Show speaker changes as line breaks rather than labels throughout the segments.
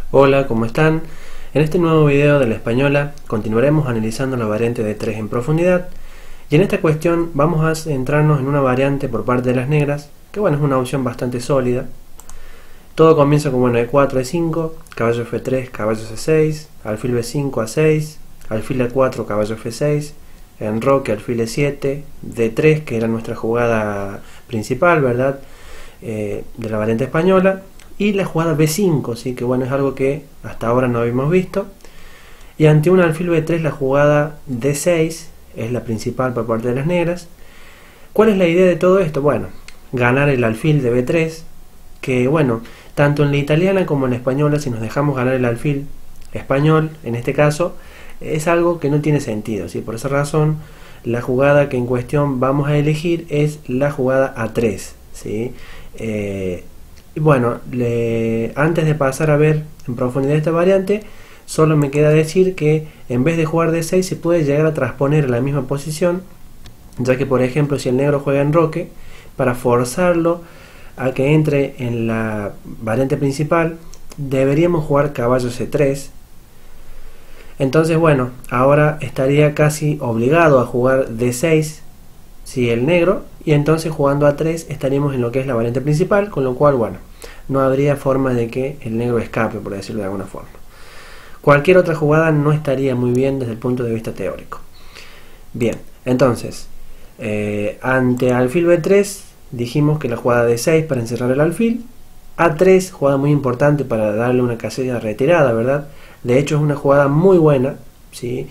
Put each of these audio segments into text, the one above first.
Hola, ¿cómo están? En este nuevo video de la española continuaremos analizando la variante de 3 en profundidad, y en esta cuestión vamos a centrarnos en una variante por parte de las negras, que bueno, es una opción bastante sólida. Todo comienza con E4, E5, caballo F3, caballo C6, alfil B5, A6, alfil A4, caballo F6, enroque, alfil E7, D3, que era nuestra jugada principal, ¿verdad? De la variante española. Y la jugada B5, ¿sí? Que bueno, es algo que hasta ahora no habíamos visto. Y ante un alfil B3 la jugada D6 es la principal por parte de las negras. ¿Cuál es la idea de todo esto? Bueno, ganar el alfil de B3, que bueno, tanto en la italiana como en la española, si nos dejamos ganar el alfil español, en este caso, es algo que no tiene sentido, ¿sí? Por esa razón, la jugada que en cuestión vamos a elegir es la jugada A3, ¿sí? Y bueno, antes de pasar a ver en profundidad esta variante, solo me queda decir que en vez de jugar D6 se puede llegar a transponer a la misma posición, ya que por ejemplo si el negro juega enroque, para forzarlo a que entre en la variante principal, deberíamos jugar caballo C3. Entonces bueno, ahora estaría casi obligado a jugar D6 si el negro, y entonces jugando A3 estaríamos en lo que es la variante principal, con lo cual bueno, no habría forma de que el negro escape, por decirlo de alguna forma. Cualquier otra jugada no estaría muy bien desde el punto de vista teórico. Bien, entonces ante alfil B3 dijimos que la jugada D6 para encerrar el alfil, A3, jugada muy importante para darle una casilla de retirada, ¿verdad? De hecho es una jugada muy buena, ¿sí?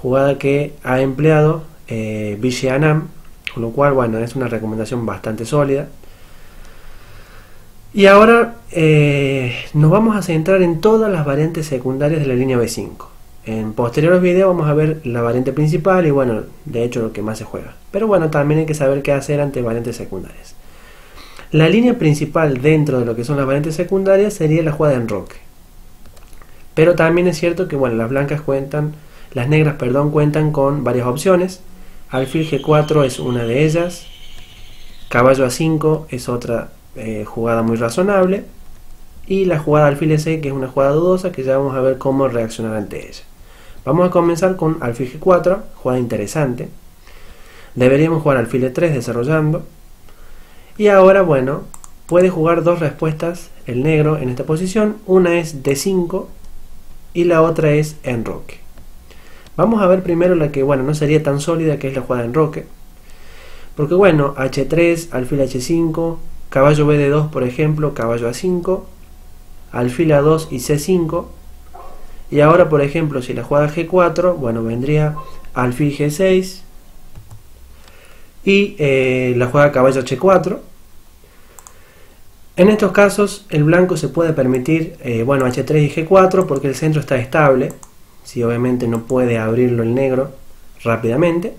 Jugada que ha empleado Vishy Anand, con lo cual bueno, es una recomendación bastante sólida. Y ahora nos vamos a centrar en todas las variantes secundarias de la línea B5. En posteriores videos vamos a ver la variante principal y bueno, de hecho lo que más se juega. Pero bueno, también hay que saber qué hacer ante variantes secundarias. La línea principal dentro de lo que son las variantes secundarias sería la jugada de enroque. Pero también es cierto que bueno, las negras cuentan con varias opciones. Alfil G4 es una de ellas, caballo A5 es otra jugada muy razonable, y la jugada alfil E6, que es una jugada dudosa, que ya vamos a ver cómo reaccionar ante ella. Vamos a comenzar con alfil G4, jugada interesante. Deberíamos jugar alfil E3 desarrollando, y ahora bueno, puede jugar dos respuestas el negro en esta posición, una es D5 y la otra es enroque. Vamos a ver primero la que bueno, no sería tan sólida, que es la jugada de enroque, porque bueno, H3, alfil H5, caballo BD2 por ejemplo, caballo A5, alfil A2 y C5, y ahora por ejemplo si la jugada G4, bueno, vendría alfil G6 y la jugada caballo H4. En estos casos el blanco se puede permitir bueno, H3 y G4 porque el centro está estable, si obviamente no puede abrirlo el negro rápidamente.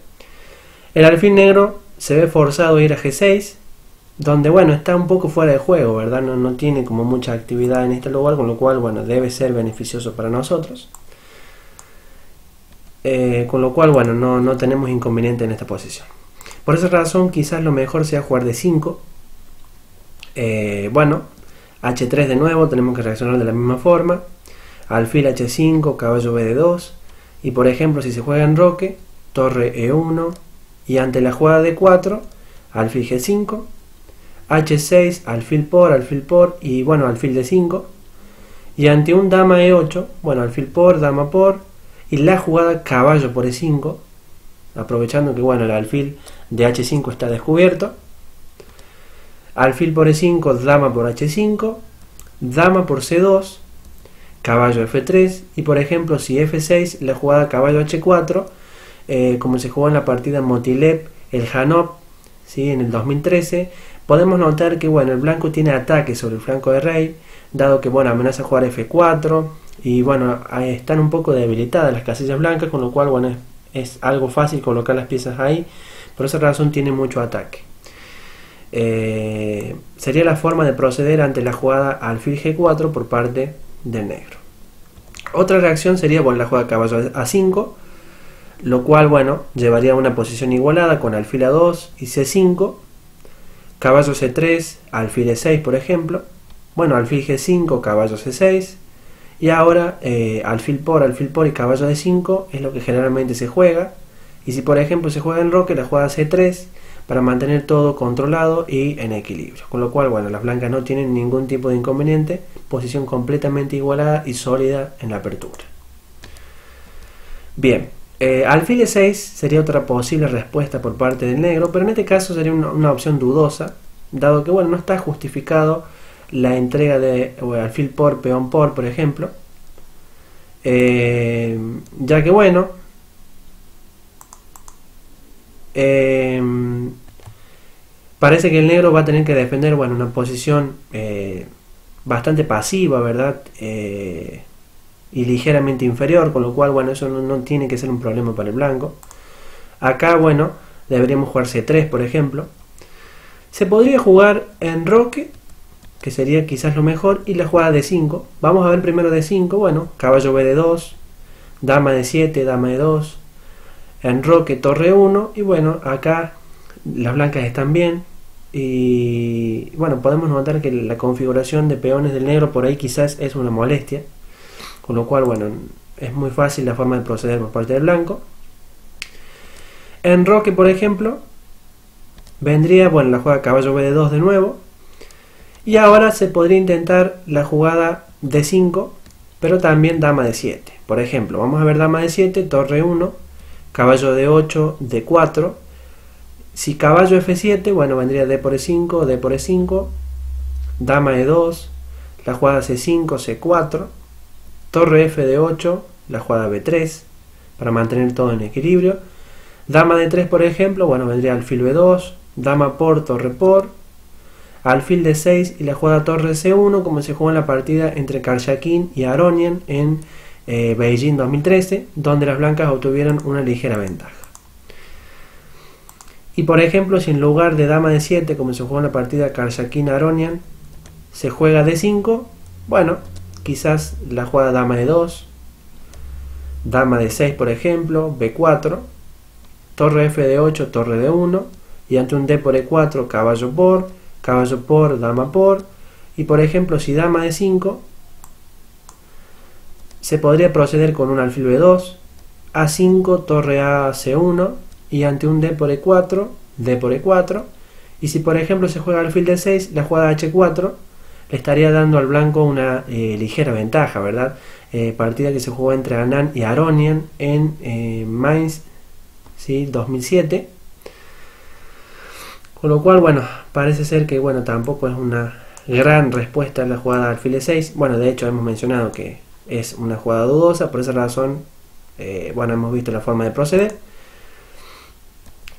El alfil negro se ve forzado a ir a G6, donde bueno, está un poco fuera de juego, ¿verdad? No tiene como mucha actividad en este lugar, con lo cual bueno, debe ser beneficioso para nosotros. Con lo cual bueno, no tenemos inconveniente en esta posición. Por esa razón quizás lo mejor sea jugar D5. Bueno, H3 de nuevo, tenemos que reaccionar de la misma forma. Alfil H5, caballo BD2, y por ejemplo si se juega enroque, torre E1, y ante la jugada D4, alfil G5, H6, alfil por, y bueno, alfil D5, y ante un dama E8, bueno, alfil por, dama por, y la jugada caballo por E5, aprovechando que bueno, el alfil de H5 está descubierto, alfil por E5, dama por H5, dama por C2, caballo F3, y por ejemplo si F6, la jugada caballo H4, como se jugó en la partida Motilep, el Hanop, ¿sí? En el 2013, podemos notar que bueno, el blanco tiene ataque sobre el flanco de rey, dado que bueno, amenaza jugar F4, y bueno, están un poco debilitadas las casillas blancas, con lo cual bueno, es algo fácil colocar las piezas ahí, por esa razón tiene mucho ataque. Sería la forma de proceder ante la jugada alfil G4 por parte del negro. Otra reacción sería bueno, la jugada caballo A5, lo cual bueno, llevaría a una posición igualada con alfil A2 y C5, caballo C3, alfil E6 por ejemplo, bueno, alfil G5, caballo C6, Y ahora alfil por y caballo D5 es lo que generalmente se juega. Y si por ejemplo se juega enroque, la jugada C3 para mantener todo controlado y en equilibrio. Con lo cual, bueno, las blancas no tienen ningún tipo de inconveniente. Posición completamente igualada y sólida en la apertura. Bien, alfil E6 sería otra posible respuesta por parte del negro, pero en este caso sería una opción dudosa, dado que bueno, no está justificado la entrega de alfil peón por ejemplo, ya que bueno, parece que el negro va a tener que defender, bueno, una posición bastante pasiva, ¿verdad? Y ligeramente inferior, con lo cual, bueno, eso no tiene que ser un problema para el blanco. Acá, bueno, deberíamos jugar C3, por ejemplo. Se podría jugar enroque, que sería quizás lo mejor, y la jugada D5. Vamos a ver primero D5, bueno, caballo BD2, dama D7, dama D2, enroque, torre 1, y bueno, acá las blancas están bien, y bueno, podemos notar que la configuración de peones del negro por ahí quizás es una molestia, con lo cual, bueno, es muy fácil la forma de proceder por parte del blanco. Enroque, por ejemplo, vendría, bueno, la jugada caballo BD2 de nuevo, y ahora se podría intentar la jugada D5, pero también dama D7. Por ejemplo, vamos a ver dama D7, torre 1, caballo D8, D4. Si caballo F7, bueno, vendría D por E5, D por E5, dama E2, la jugada C5, C4, torre F de 8, la jugada B3, para mantener todo en equilibrio. Dama D3, por ejemplo, bueno, vendría alfil B2, dama por, torre por, alfil D6 y la jugada torre C1, como se jugó en la partida entre Karjakin y Aronian en Beijing 2013, donde las blancas obtuvieron una ligera ventaja. Y por ejemplo, si en lugar de dama D7, como se jugó en la partida Karjakin-Aronian, se juega D5, bueno, quizás la jugada dama D2, dama D6 por ejemplo, B4, torre F de 8, torre D1, y ante un D por E4, caballo por, dama por, y por ejemplo si dama D5, se podría proceder con un alfil B2, A5, torre A, C1, y ante un D por E4, D por E4, y si por ejemplo se juega alfil D6, la jugada H4, le estaría dando al blanco una ligera ventaja, ¿verdad? Partida que se jugó entre Anand y Aronian en Mainz, ¿sí? 2007. Con lo cual, bueno, parece ser que bueno, tampoco es una gran respuesta a la jugada alfil E6. Bueno, de hecho hemos mencionado que es una jugada dudosa, por esa razón, bueno, hemos visto la forma de proceder.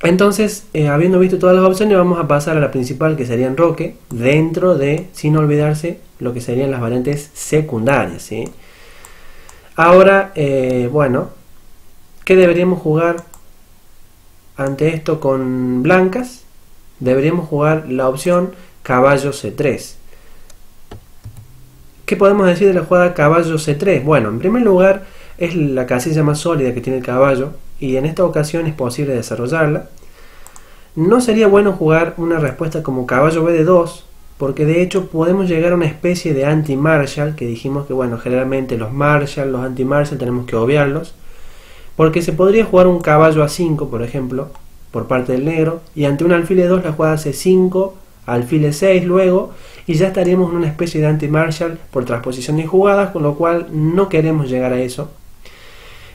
Entonces, habiendo visto todas las opciones, vamos a pasar a la principal, que sería enroque, dentro de, sin olvidarse, lo que serían las variantes secundarias, ¿sí? Ahora, bueno, ¿qué deberíamos jugar ante esto con blancas? Deberíamos jugar la opción caballo C3. ¿Qué podemos decir de la jugada caballo C3? Bueno, en primer lugar, es la casilla más sólida que tiene el caballo, y en esta ocasión es posible desarrollarla. No sería bueno jugar una respuesta como caballo BD2, porque de hecho podemos llegar a una especie de anti-Marshall, que dijimos que bueno, generalmente los Marshall, los anti-Marshall tenemos que obviarlos, porque se podría jugar un caballo A5, por ejemplo, por parte del negro, y ante un alfil E2 la jugada C5, alfil E6 luego, y ya estaríamos en una especie de anti-Marshall por transposición de jugadas, con lo cual no queremos llegar a eso.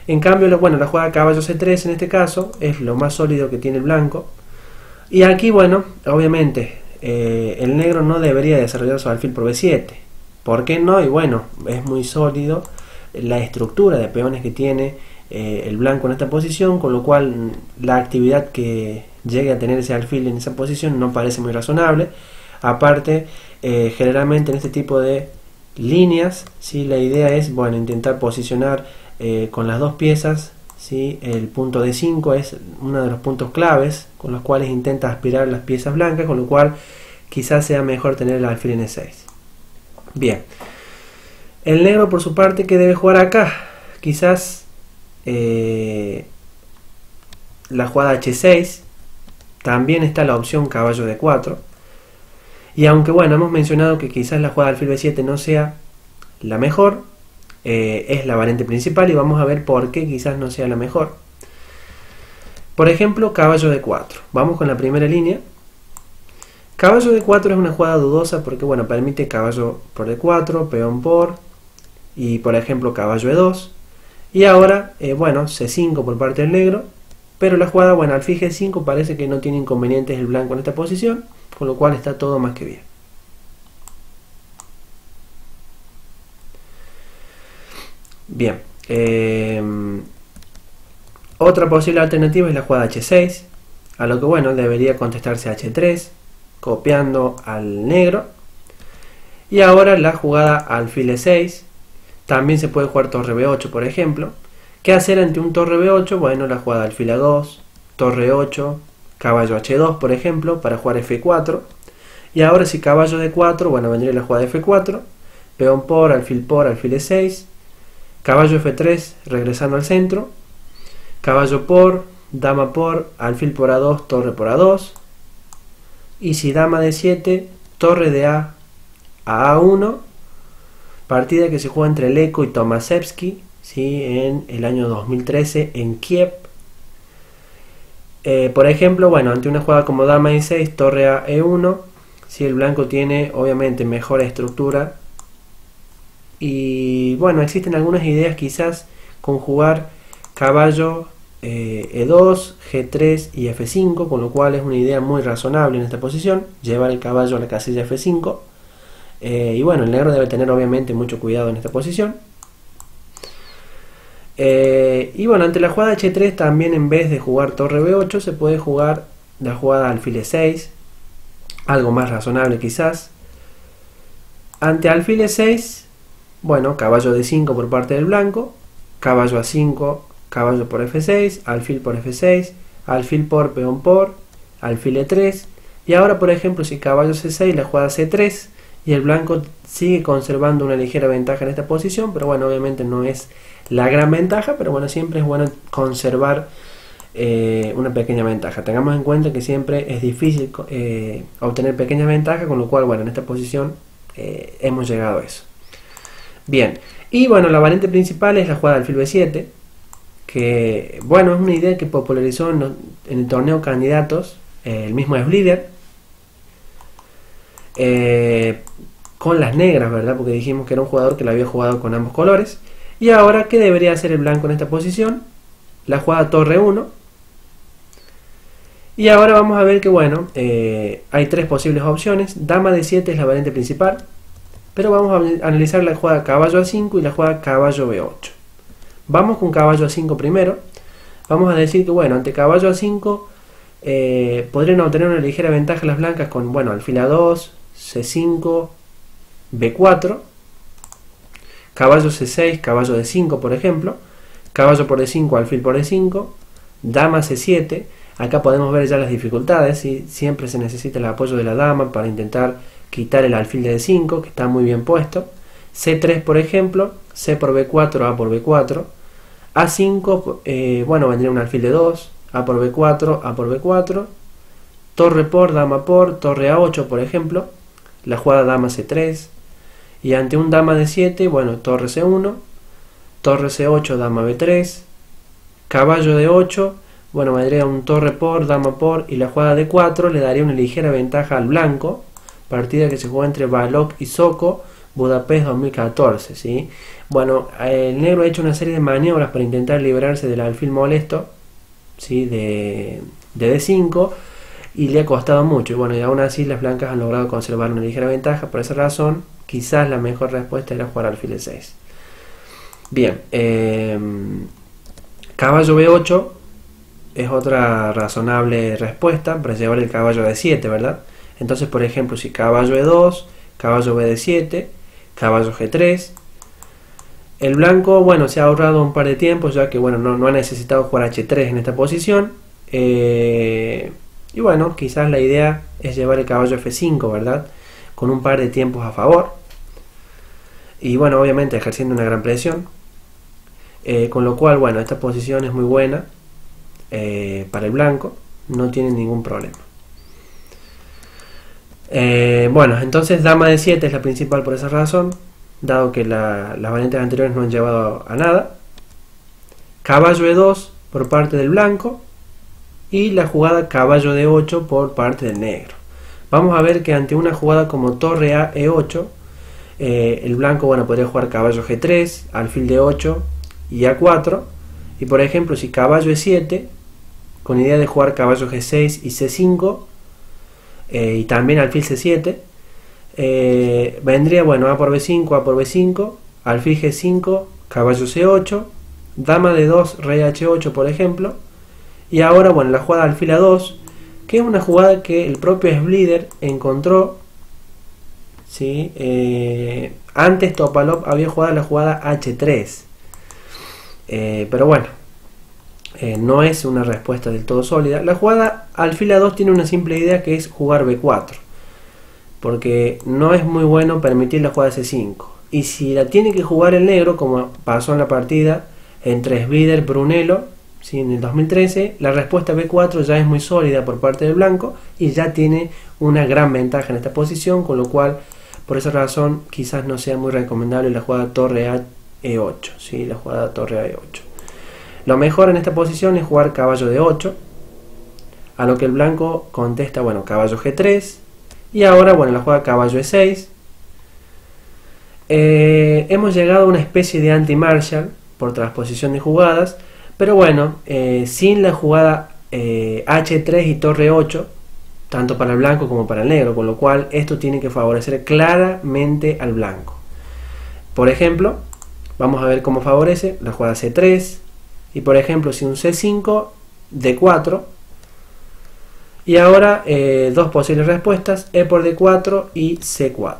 En cambio, bueno, la jugada caballo C3 en este caso es lo más sólido que tiene el blanco. Y aquí, bueno, obviamente el negro no debería desarrollar su alfil por B7. ¿Por qué no? Y bueno, es muy sólido la estructura de peones que tiene el blanco en esta posición, con lo cual la actividad que llegue a tener ese alfil en esa posición no parece muy razonable. Aparte, generalmente en este tipo de líneas, ¿sí? La idea es, bueno, intentar posicionar con las dos piezas, ¿sí? El punto D5 es uno de los puntos claves con los cuales intenta aspirar las piezas blancas, con lo cual quizás sea mejor tener el alfil en E6. Bien, el negro por su parte, ¿qué debe jugar acá? Quizás la jugada H6, también está la opción caballo D4, y aunque bueno, hemos mencionado que quizás la jugada alfil B7 no sea la mejor, es la variante principal y vamos a ver por qué quizás no sea la mejor. Por ejemplo, caballo de 4. Vamos con la primera línea. Caballo de 4 es una jugada dudosa porque, bueno, permite caballo por D4, peón por, y por ejemplo caballo E2. Y ahora, bueno, C5 por parte del negro, pero la jugada, bueno, alfil G5 parece que no tiene inconvenientes el blanco en esta posición, con lo cual está todo más que bien. Bien, otra posible alternativa es la jugada H6, a lo que, bueno, debería contestarse H3, copiando al negro. Y ahora la jugada alfil E6, también se puede jugar torre B8, por ejemplo. ¿Qué hacer ante un torre B8? Bueno, la jugada alfil A2, torre 8, caballo H2, por ejemplo, para jugar F4. Y ahora si caballo D4, bueno, vendría la jugada F4, peón por, alfil E6, caballo F3, regresando al centro, caballo por, dama por, alfil por A2, torre por A2, y si dama D7, torre de A a A1, partida que se juega entre Leko y Tomaszewski, ¿sí? En el año 2013 en Kiev. Por ejemplo, bueno, ante una jugada como dama E6, torre a E1, ¿sí? El blanco tiene obviamente mejor estructura. Y bueno, existen algunas ideas quizás con jugar caballo E2, G3 y F5, con lo cual es una idea muy razonable en esta posición, llevar el caballo a la casilla F5. Y bueno, el negro debe tener obviamente mucho cuidado en esta posición. Y bueno, ante la jugada H3 también, en vez de jugar torre B8, se puede jugar la jugada alfil E6, algo más razonable quizás. Ante alfil E6, bueno, caballo D5 por parte del blanco, caballo A5, caballo por F6, alfil por F6, alfil por, peón por, alfil E3. Y ahora, por ejemplo, si caballo C6, la jugada C3, y el blanco sigue conservando una ligera ventaja en esta posición, pero bueno, obviamente no es la gran ventaja, pero bueno, siempre es bueno conservar una pequeña ventaja. Tengamos en cuenta que siempre es difícil obtener pequeña ventaja, con lo cual, bueno, en esta posición hemos llegado a eso. Bien, y bueno, la variante principal es la jugada alfil B7, que bueno, es una idea que popularizó en el torneo Candidatos el mismo Slider, con las negras, ¿verdad? Porque dijimos que era un jugador que la había jugado con ambos colores. Y ahora, ¿qué debería hacer el blanco en esta posición? La jugada torre 1. Y ahora vamos a ver que, bueno, hay tres posibles opciones. Dama D7 es la variante principal, pero vamos a analizar la jugada caballo A5 y la jugada caballo B8. Vamos con caballo A5 primero. Vamos a decir que, bueno, ante caballo A5 podrían obtener una ligera ventaja las blancas con, bueno, alfil A2, C5, B4, caballo C6, caballo D5, por ejemplo, caballo por D5, alfil por D5, dama C7. Acá podemos ver ya las dificultades, ¿sí? Siempre se necesita el apoyo de la dama para intentar quitar el alfil de D5, que está muy bien puesto. C3, por ejemplo, C por B4, A por B4, A5, bueno, vendría un alfil de 2, A por B4, A por B4, torre por, dama por, torre A8, por ejemplo, la jugada dama C3, y ante un dama D7, bueno, torre C1, torre C8, dama B3, caballo D8, bueno, vendría un torre por, dama por, y la jugada D4 le daría una ligera ventaja al blanco, partida que se juega entre Balog y Soko, Budapest 2014, ¿sí? Bueno, el negro ha hecho una serie de maniobras para intentar librarse del alfil molesto, ¿sí? de D5, y le ha costado mucho, y bueno, y aún así las blancas han logrado conservar una ligera ventaja. Por esa razón, quizás la mejor respuesta era jugar alfil E6. Bien, caballo B8 es otra razonable respuesta para llevar el caballo a D7, ¿verdad? Entonces, por ejemplo, si caballo E2, caballo BD7, caballo G3, el blanco, bueno, se ha ahorrado un par de tiempos, ya que, bueno, no ha necesitado jugar H3 en esta posición. Y bueno, quizás la idea es llevar el caballo F5, ¿verdad? Con un par de tiempos a favor. Y bueno, obviamente ejerciendo una gran presión. Con lo cual, bueno, esta posición es muy buena para el blanco. No tiene ningún problema. Bueno, entonces dama D7 es la principal por esa razón. dado que las variantes anteriores no han llevado a nada. Caballo E2 por parte del blanco y la jugada caballo D8 por parte del negro. Vamos a ver que ante una jugada como torre A E8, el blanco podría jugar caballo G3, alfil D8 y A4, y por ejemplo si caballo E7, con idea de jugar caballo G6 y C5, y también alfil C7, vendría A por B5, A por B5, alfil G5, caballo C8, dama D2, rey H8 por ejemplo, y ahora la jugada alfil A2, que es una jugada que el propio Sblider encontró, ¿sí? Antes Topalov había jugado la jugada H3, pero bueno, no es una respuesta del todo sólida. La jugada alfil A2 tiene una simple idea, que es jugar B4, porque no es muy bueno permitir la jugada C5, y si la tiene que jugar el negro, como pasó en la partida entre Sblider y Brunello, ¿sí? En el 2013, la respuesta B4 ya es muy sólida por parte del blanco y ya tiene una gran ventaja en esta posición, con lo cual por esa razón quizás no sea muy recomendable la jugada torre A E8, ¿sí? La jugada torre A E8. Lo mejor en esta posición es jugar caballo D8, a lo que el blanco contesta caballo G3, y ahora la jugada caballo E6. Hemos llegado a una especie de anti-Marshall por transposición de jugadas, pero sin la jugada H3 y torre 8, tanto para el blanco como para el negro, con lo cual esto tiene que favorecer claramente al blanco. Por ejemplo, vamos a ver cómo favorece la jugada C3, y por ejemplo si un C5, D4, y ahora dos posibles respuestas, E por D4 y C4.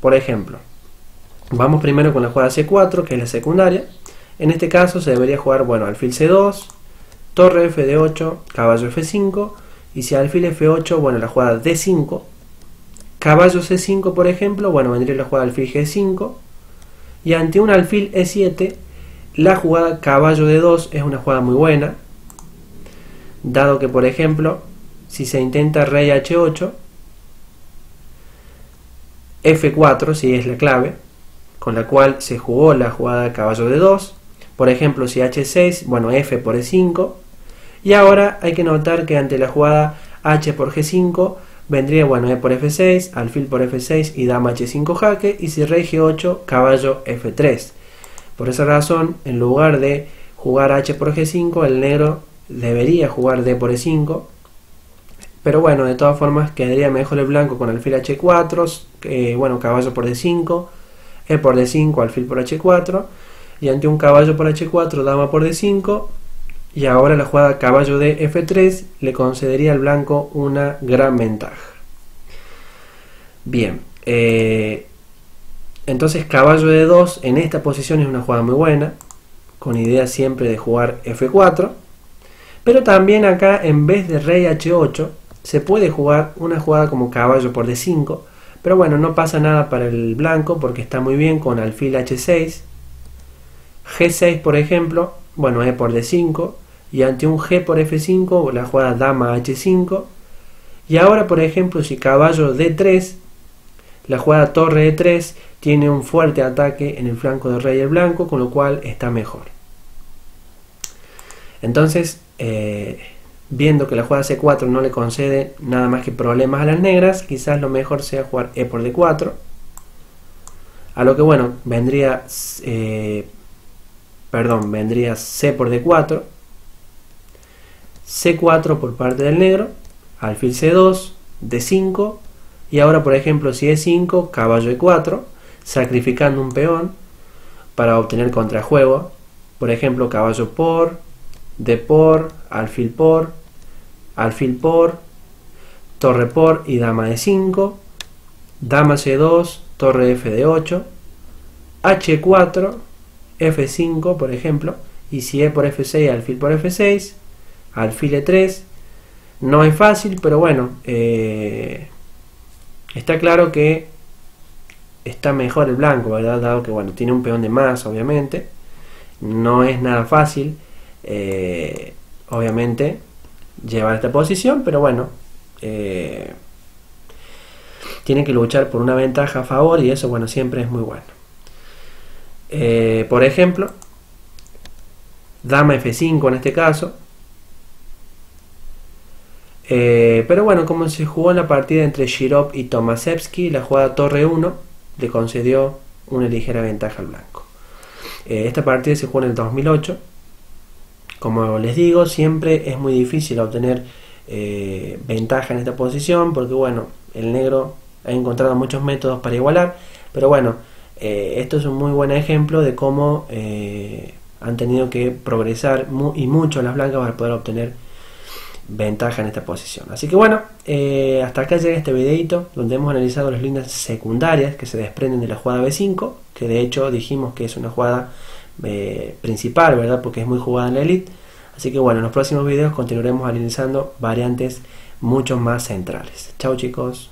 Por ejemplo, vamos primero con la jugada C4, que es la secundaria. En este caso se debería jugar, alfil C2, torre F D8, caballo F5, y si alfil F8, la jugada D5, caballo C5 por ejemplo, vendría la jugada alfil G5, y ante un alfil E7, la jugada caballo D2 es una jugada muy buena, dado que por ejemplo, si se intenta rey H8, F4 si es la clave, con la cual se jugó la jugada caballo D2. Por ejemplo, si H6, F por E5. Y ahora hay que notar que ante la jugada H por G5 vendría, E por F6, alfil por F6 y dama H5 jaque. Y si rey G8, caballo F3. Por esa razón, en lugar de jugar H por G5, el negro debería jugar D por E5. Pero de todas formas quedaría mejor el blanco con alfil H4, caballo por D5, E por D5, alfil por H4. Y ante un caballo por H4, dama por D5, y ahora la jugada caballo de F3 le concedería al blanco una gran ventaja. Bien, entonces caballo D2 en esta posición es una jugada muy buena, con idea siempre de jugar F4, pero también acá en vez de rey H8 se puede jugar una jugada como caballo por D5, pero no pasa nada para el blanco porque está muy bien con alfil H6, G6 por ejemplo, E por D5, y ante un G por F5 la jugada dama H5, y ahora por ejemplo si caballo D3, la jugada torre E3 tiene un fuerte ataque en el flanco del rey el blanco, con lo cual está mejor. Entonces, viendo que la jugada C4 no le concede nada más que problemas a las negras, quizás lo mejor sea jugar E por D4, a lo que vendría C por D4, C4 por parte del negro, alfil C2, D5, y ahora por ejemplo si E5, caballo E4, sacrificando un peón para obtener contrajuego, por ejemplo caballo por, D por, alfil por, torre por y dama D5, dama C2, torre F D8, H4, F5 por ejemplo, y si E por F6, alfil por F6, alfil E3. No es fácil, pero está claro que está mejor el blanco, ¿verdad? Dado que tiene un peón de más, obviamente. No es nada fácil, obviamente, llevar esta posición, pero tiene que luchar por una ventaja a favor, y eso siempre es muy bueno. Por ejemplo, dama F5 en este caso. Pero bueno, como se jugó en la partida entre Shirov y Tomaszewski, la jugada torre 1 le concedió una ligera ventaja al blanco. Esta partida se jugó en el 2008. Como les digo, siempre es muy difícil obtener ventaja en esta posición, porque bueno, el negro ha encontrado muchos métodos para igualar, pero bueno, esto es un muy buen ejemplo de cómo han tenido que progresar y mucho las blancas para poder obtener ventaja en esta posición. Así que bueno, hasta acá llega este videito donde hemos analizado las líneas secundarias que se desprenden de la jugada B5, que de hecho dijimos que es una jugada principal, ¿verdad? Porque es muy jugada en la elite. Así que bueno, en los próximos videos continuaremos analizando variantes mucho más centrales. Chao chicos.